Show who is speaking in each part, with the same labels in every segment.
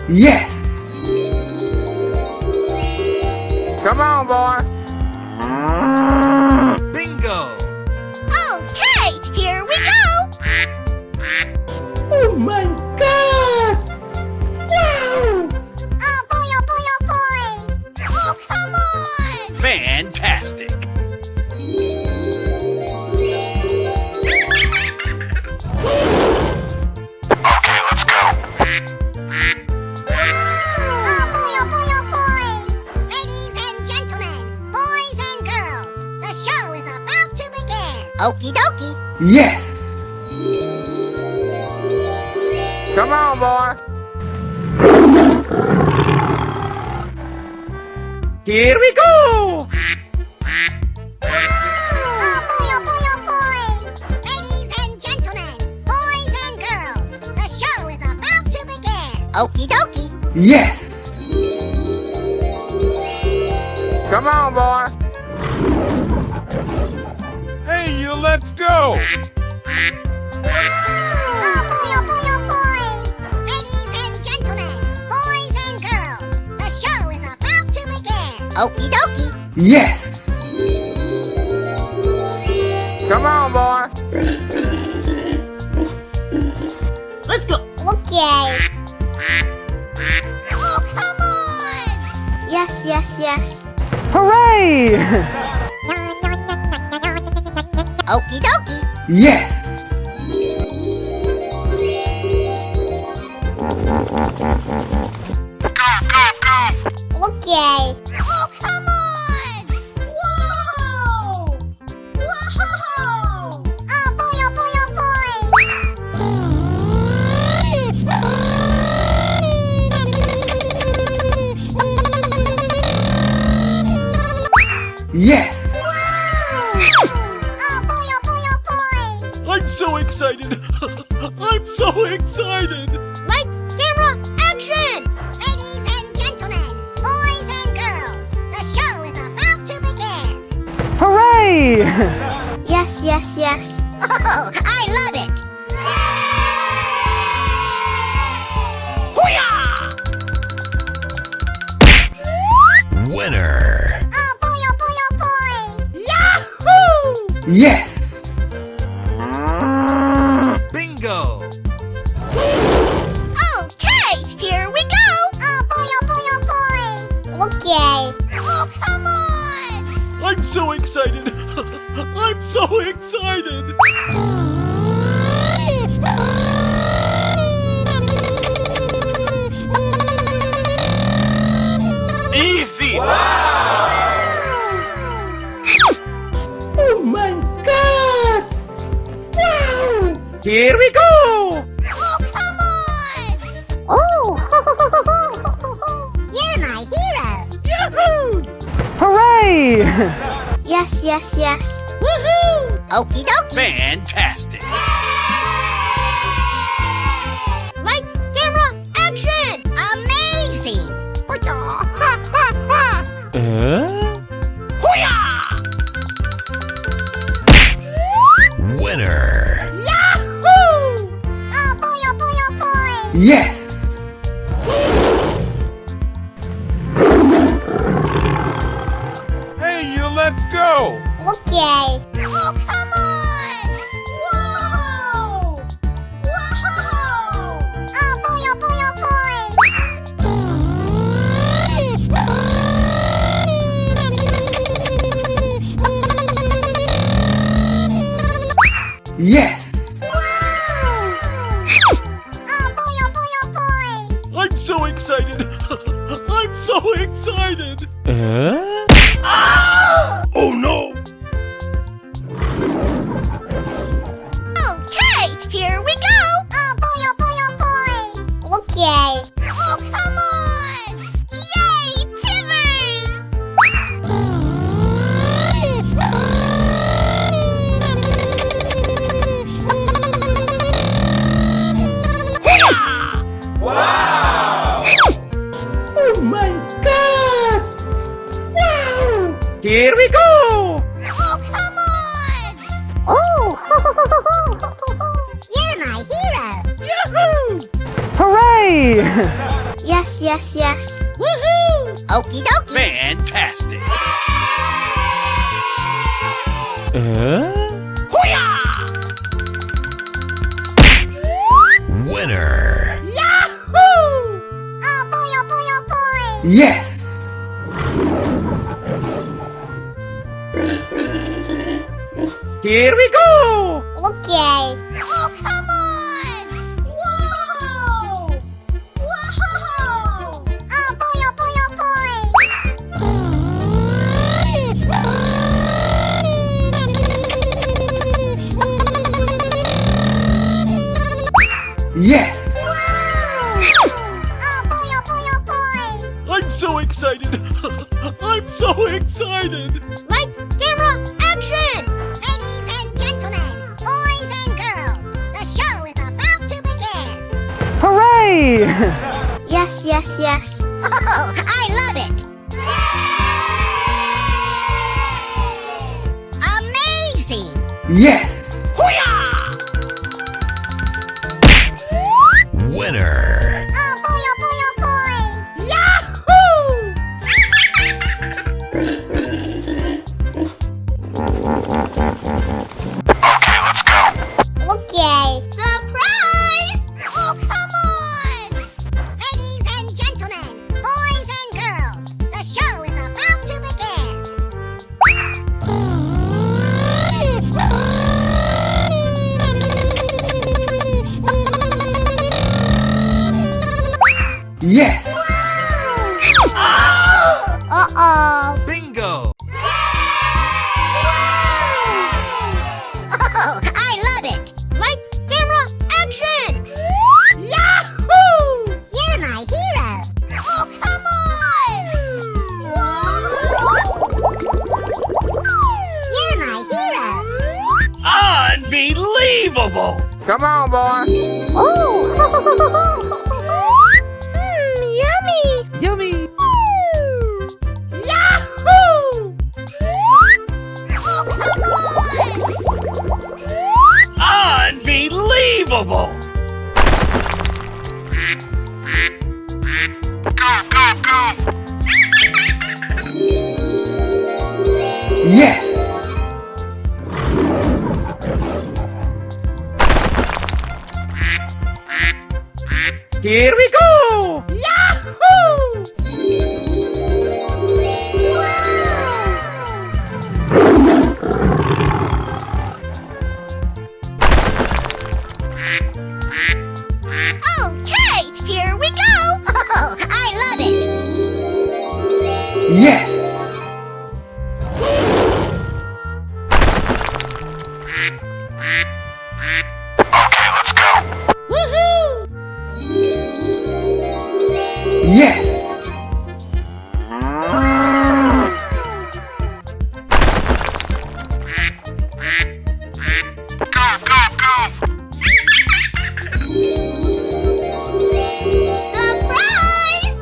Speaker 1: Yes!
Speaker 2: Come on, boy.
Speaker 3: Bingo!
Speaker 4: Okay, here we go!
Speaker 1: Oh my God! Wow!
Speaker 4: Oh boy, oh boy, oh boy! Oh, come on!
Speaker 3: Fantastic! Okay, let's go.
Speaker 4: Oh boy, oh boy, oh boy! Ladies and gentlemen, boys and girls, the show is about to begin. Okie dokie.
Speaker 1: Yes!
Speaker 2: Come on, boy.
Speaker 1: Here we go!
Speaker 4: Oh boy, oh boy, oh boy! Ladies and gentlemen, boys and girls, the show is about to begin. Okie dokie.
Speaker 1: Yes!
Speaker 2: Come on, boy.
Speaker 3: Hey, let's go!
Speaker 4: Oh boy, oh boy, oh boy! Ladies and gentlemen, boys and girls, the show is about to begin. Okie dokie.
Speaker 1: Yes!
Speaker 2: Come on, boy.
Speaker 4: Let's go. Okay. Oh, come on! Yes, yes, yes.
Speaker 1: Hooray!
Speaker 4: Okie dokie.
Speaker 1: Yes!
Speaker 4: Okay. Oh, come on! Whoa! Whoa! Oh boy, oh boy, oh boy!
Speaker 1: Yes!
Speaker 4: Oh boy, oh boy, oh boy!
Speaker 3: I'm so excited! I'm so excited!
Speaker 4: Lights, camera, action! Ladies and gentlemen, boys and girls, the show is about to begin.
Speaker 1: Hooray!
Speaker 4: Yes, yes, yes. Oh, I love it!
Speaker 3: Winner!
Speaker 4: Oh boy, oh boy, oh boy! Yahoo!
Speaker 1: Yes!
Speaker 3: Bingo!
Speaker 4: Okay, here we go! Oh boy, oh boy, oh boy! Okay. Oh, come on!
Speaker 3: I'm so excited! I'm so excited! Easy!
Speaker 1: Oh my God! Wow! Here we go!
Speaker 4: Oh, come on! Oh! You're my hero!
Speaker 1: Yahoo! Hooray!
Speaker 4: Yes, yes, yes. Woohoo! Okie dokie.
Speaker 3: Fantastic!
Speaker 4: Lights, camera, action! Amazing!
Speaker 3: Winner!
Speaker 4: Yahoo! Oh boy, oh boy, oh boy!
Speaker 1: Yes!
Speaker 3: Hey, let's go!
Speaker 4: Okay. Oh, come on! Whoa! Whoa! Oh boy, oh boy, oh boy!
Speaker 1: Yes!
Speaker 4: Oh boy, oh boy, oh boy!
Speaker 3: I'm so excited! I'm so excited! Oh no!
Speaker 4: Okay, here we go! Oh boy, oh boy, oh boy! Okay. Oh, come on! Yay, Timbers!
Speaker 1: Oh my God! Wow! Here we go!
Speaker 4: Oh, come on! Oh! You're my hero!
Speaker 1: Yahoo! Hooray!
Speaker 4: Yes, yes, yes. Woohoo! Okie dokie.
Speaker 3: Fantastic.
Speaker 5: Winner.
Speaker 1: Yahoo!
Speaker 4: Oh boy, oh boy, oh boy.
Speaker 1: Yes! Here we go!
Speaker 4: Okay. Oh, come on! Whoa! Whoa! Oh boy, oh boy, oh boy!
Speaker 1: Yes!
Speaker 4: Oh boy, oh boy, oh boy!
Speaker 3: I'm so excited. I'm so excited.
Speaker 4: Lights, camera, action! Ladies and gentlemen, boys and girls, the show is about to begin.
Speaker 1: Hooray!
Speaker 4: Yes, yes, yes. Oh, I love it! Amazing!
Speaker 1: Yes!
Speaker 5: Winner.
Speaker 4: Oh boy, oh boy, oh boy!
Speaker 1: Yahoo!
Speaker 4: Okay. Surprise! Oh, come on! Ladies and gentlemen, boys and girls, the show is about to begin.
Speaker 1: Yes!
Speaker 4: Uh-oh.
Speaker 5: Bingo.
Speaker 4: Oh, I love it! Lights, camera, action!
Speaker 1: Yahoo!
Speaker 4: You're my hero! Oh, come on! You're my hero!
Speaker 3: Unbelievable.
Speaker 2: Come on, boy.
Speaker 4: Oh! Yummy!
Speaker 1: Yummy! Yahoo!
Speaker 4: Oh, come on!
Speaker 3: Unbelievable.
Speaker 1: Yes! Here we go! Yahoo!
Speaker 4: Okay, here we go! Oh, I love it!
Speaker 1: Yes!
Speaker 4: Woohoo!
Speaker 1: Yes!
Speaker 4: Surprise!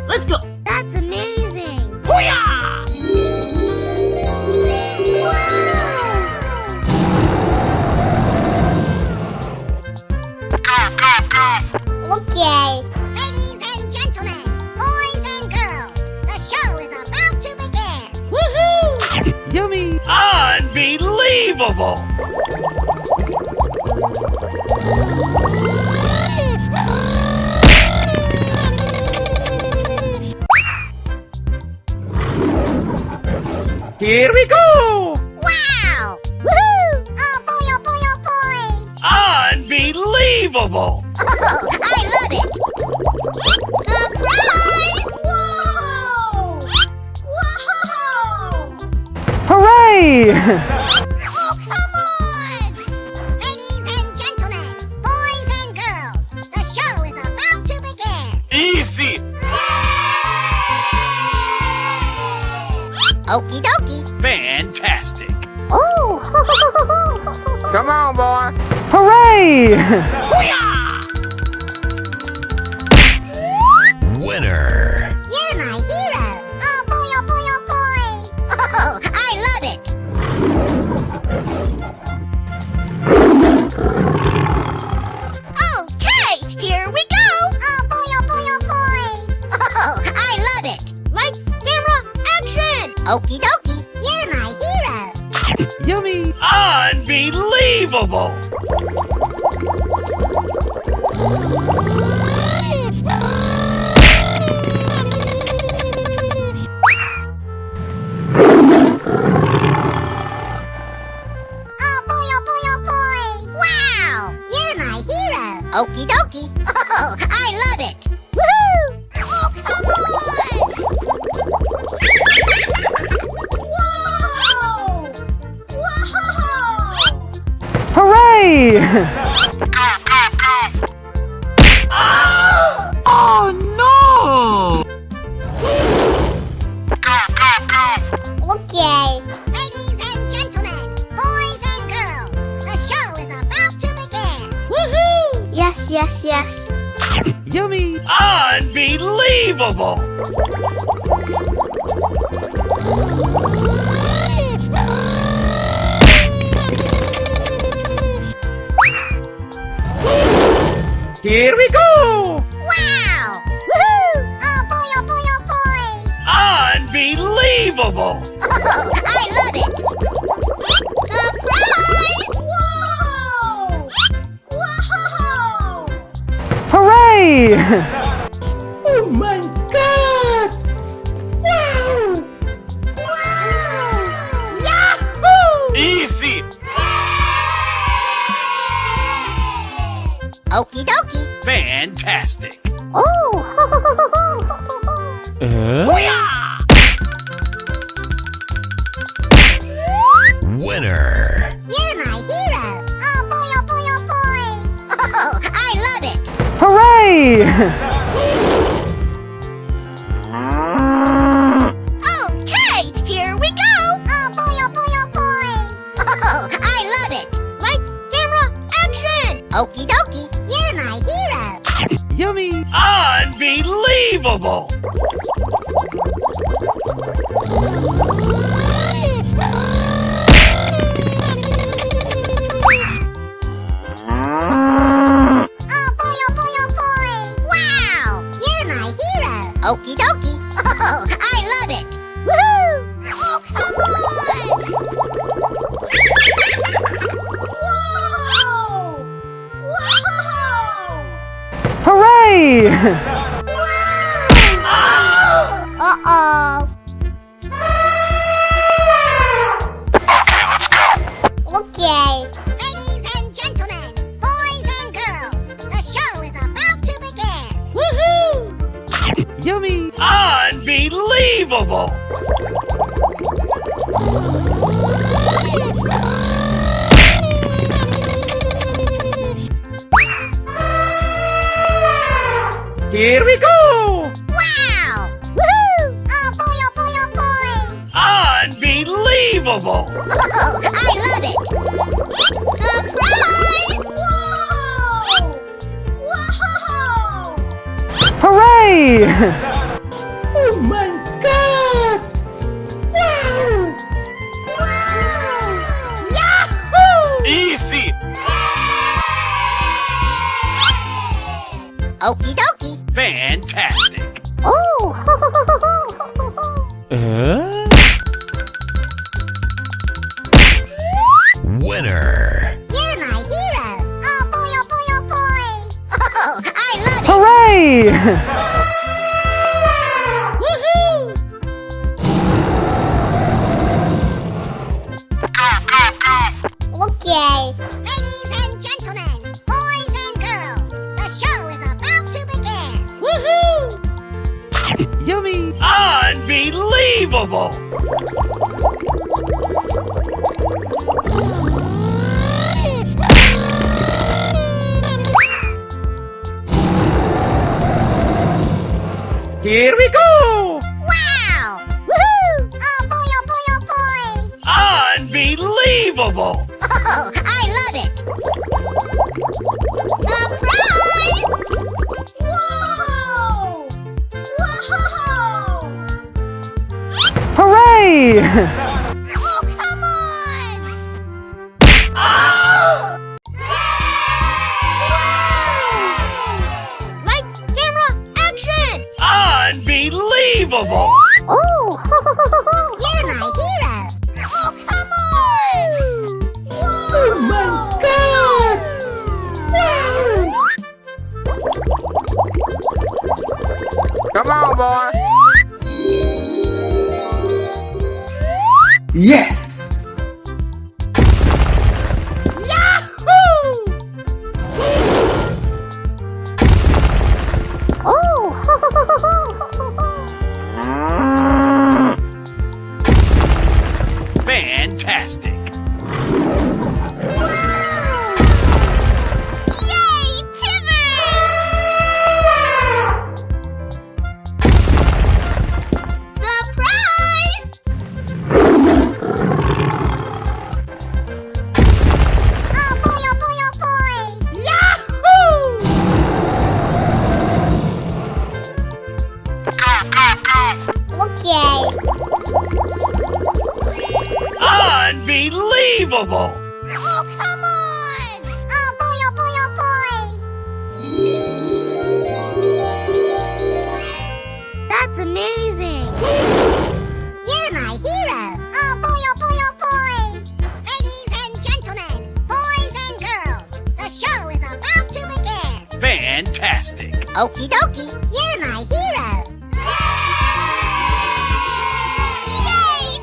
Speaker 4: Let's go! That's amazing! Okay. Ladies and gentlemen, boys and girls, the show is about to begin. Woohoo!
Speaker 1: Yummy!
Speaker 3: Unbelievable.
Speaker 1: Here we go!
Speaker 4: Wow! Woohoo! Oh boy, oh boy, oh boy!
Speaker 3: Unbelievable.
Speaker 4: Oh, I love it! Surprise! Whoa! Whoa!
Speaker 1: Hooray!
Speaker 4: Oh, come on! Ladies and gentlemen, boys and girls, the show is about to begin.
Speaker 3: Easy.
Speaker 4: Okie dokie.
Speaker 3: Fantastic.
Speaker 4: Oh!
Speaker 2: Come on, boy.
Speaker 1: Hooray!
Speaker 5: Winner.
Speaker 4: You're my hero! Oh boy, oh boy, oh boy! Oh, I love it! Okie dokie, you're my hero.
Speaker 1: Yummy.
Speaker 3: Unbelievable!
Speaker 4: Oh boy, oh boy! Wow! You're my hero! Okie dokie! Oh, I love it! Woohoo! Oh, come on! Whoa! Whoa!
Speaker 1: Hooray!
Speaker 3: Oh no!
Speaker 4: Okay. Ladies and gentlemen, boys and girls, the show is about to begin. Woohoo! Yes, yes, yes.
Speaker 1: Yummy.
Speaker 3: Unbelievable!
Speaker 1: Here we go.
Speaker 4: Wow! Woohoo! Oh boy, oh boy, oh boy!
Speaker 3: Unbelievable!
Speaker 4: Oh, I love it! Surprise! Whoa! Whoa!
Speaker 1: Hooray!
Speaker 3: Oh my god! Wow!
Speaker 4: Wow! Yahoo!
Speaker 3: Easy!
Speaker 4: Okie dokie!
Speaker 3: Fantastic!
Speaker 4: Oh!
Speaker 5: Winner.
Speaker 4: You're my hero! Oh boy, oh boy, oh boy! Oh, I love it!
Speaker 1: Hooray!
Speaker 4: Okay, here we go! Oh boy, oh boy, oh boy! Oh, I love it! Lights, camera, action! Okie dokie, you're my hero!
Speaker 1: Yummy.
Speaker 3: Unbelievable!
Speaker 4: Oh boy, oh boy, oh boy! Wow! You're my hero! Okie dokie! Oh, I love it! Woohoo! Oh, come on! Whoa! Whoa!
Speaker 1: Hooray!
Speaker 4: Uh-oh! Okay. Ladies and gentlemen, boys and girls, the show is about to begin. Woohoo!
Speaker 1: Yummy.
Speaker 3: Unbelievable!
Speaker 1: Here we go.
Speaker 4: Wow! Woohoo! Oh boy, oh boy, oh boy!
Speaker 3: Unbelievable!
Speaker 4: Oh, I love it! Surprise! Whoa! Whoa!
Speaker 1: Hooray!
Speaker 3: Oh my god!
Speaker 4: Wow! Yahoo!
Speaker 3: Easy!
Speaker 4: Okie dokie!
Speaker 3: Fantastic!
Speaker 4: Oh!
Speaker 5: Winner.
Speaker 4: You're my hero! Oh boy, oh boy, oh boy! Oh, I love it!
Speaker 1: Hooray!
Speaker 4: Woohoo! Okay. Ladies and gentlemen, boys and girls, the show is about to begin. Woohoo!
Speaker 1: Yummy.
Speaker 3: Unbelievable!
Speaker 1: Here we go.
Speaker 4: Wow! Woohoo! Oh boy, oh boy, oh boy!
Speaker 3: Unbelievable!
Speaker 4: Oh, I love it! Surprise! Whoa! Whoa!
Speaker 1: Hooray!
Speaker 4: Oh, come on! Lights, camera, action!
Speaker 3: Unbelievable!
Speaker 4: Oh, you're my hero. Oh, come on! Oh my God!
Speaker 2: Come on, boy.
Speaker 6: Yes!
Speaker 4: Oh!
Speaker 3: Fantastic.
Speaker 4: Yay, Surprise! Oh boy, oh boy, oh boy! Okay.
Speaker 3: Unbelievable.
Speaker 4: Oh, come on! Oh boy, oh boy, oh boy! That's amazing! You're my hero! Oh boy, oh boy, oh boy! Ladies and gentlemen, boys and girls, the show is about to begin!
Speaker 3: Fantastic.
Speaker 4: Okie dokie, you're my hero! Yay,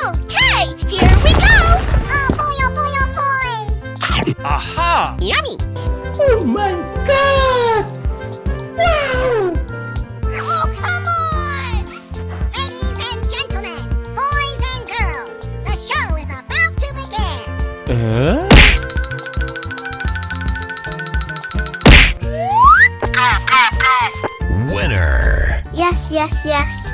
Speaker 4: Okay, here we go! Oh boy, oh boy, oh boy!
Speaker 3: Aha.
Speaker 4: Yummy!
Speaker 6: Oh my God! Wow!
Speaker 4: Oh, come on! Ladies and gentlemen, boys and girls, the show is about to begin!
Speaker 5: Winner.
Speaker 4: Yes, yes, yes.